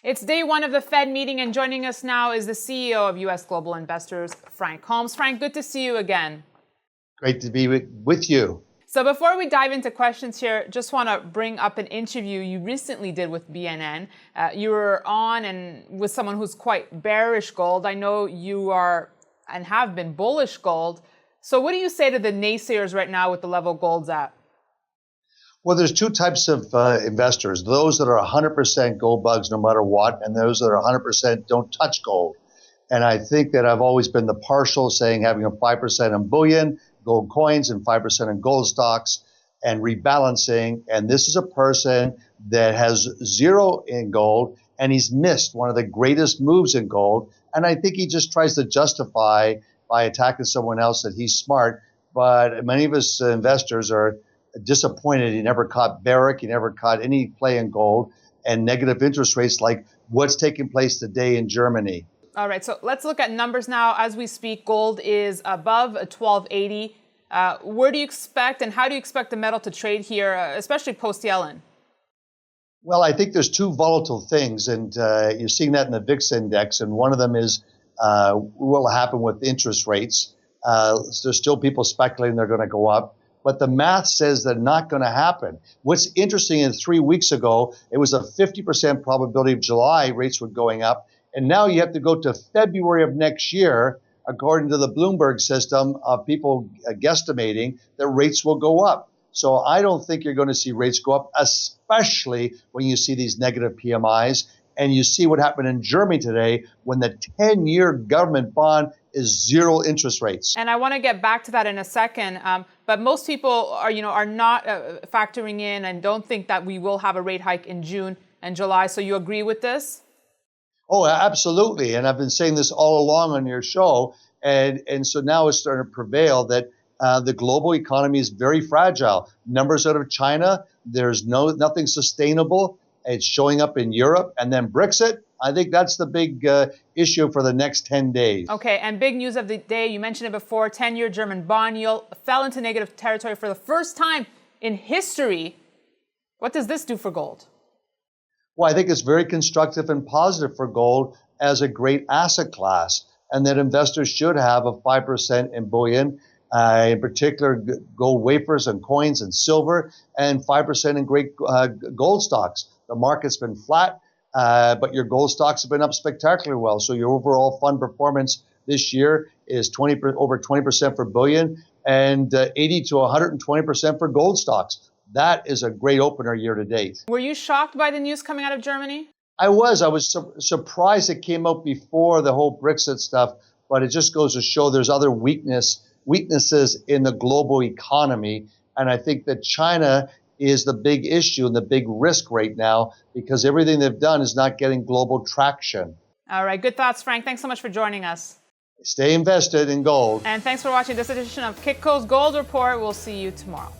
It's day one of the Fed meeting, and joining us now is the CEO of U.S. Global Investors, Frank Holmes. Frank, good to see you again. Great to be with you. So before we dive into questions here, just want to bring up an interview you recently did with BNN. You were on and with someone who's quite bearish gold. I know you are and have been bullish gold. So what do you say to the naysayers right now with the level gold's at? Well, there's two types of investors, those that are 100% gold bugs no matter what, and those that are 100% don't touch gold. And I think that I've always been the partial, saying having a 5% in bullion, gold coins, and 5% in gold stocks, and rebalancing. And this is a person that has zero in gold, and he's missed one of the greatest moves in gold. And I think he just tries to justify by attacking someone else that he's smart. But many of us investors are disappointed he never caught Barrick, he never caught any play in gold, and negative interest rates like what's taking place today in Germany. All right, so let's look at numbers now. As we speak, gold is above 1280. Where do you expect and how do you expect the metal to trade here, especially post-Yellen? Well, I think there's two volatile things, and you're seeing that in the VIX index, and one of them is what will happen with interest rates. There's still people speculating they're going to go up, but the math says they're not going to happen. What's interesting is 3 weeks ago, it was a 50% probability of July rates were going up, and now you have to go to February of next year, according to the Bloomberg system of people guesstimating that rates will go up. So I don't think you're going to see rates go up, especially when you see these negative PMIs. And you see what happened in Germany today when the 10-year government bond is zero interest rates. And I want to get back to that in a second. But most people are not factoring in and don't think that we will have a rate hike in June and July. So you agree with this? Oh, absolutely. And I've been saying this all along on your show. And so now it's starting to prevail that the global economy is very fragile. Numbers out of China, there's nothing sustainable. It's showing up in Europe. And then Brexit, I think that's the big issue for the next 10 days. Okay, and big news of the day, you mentioned it before, 10-year German bond yield fell into negative territory for the first time in history. What does this do for gold? Well, I think it's very constructive and positive for gold as a great asset class, and that investors should have a 5% in bullion, in particular gold wafers and coins and silver, and 5% in great gold stocks. The market's been flat, but your gold stocks have been up spectacularly well. So your overall fund performance this year is over 20% for bullion and 80 to 120% for gold stocks. That is a great opener year to date. Were you shocked by the news coming out of Germany? I was surprised it came out before the whole Brexit stuff, but it just goes to show there's other weaknesses in the global economy. And I think that China is the big issue and the big risk right now because everything they've done is not getting global traction. All right, good thoughts, Frank. Thanks so much for joining us. Stay invested in gold. And thanks for watching this edition of Kitco's Gold Report. We'll see you tomorrow.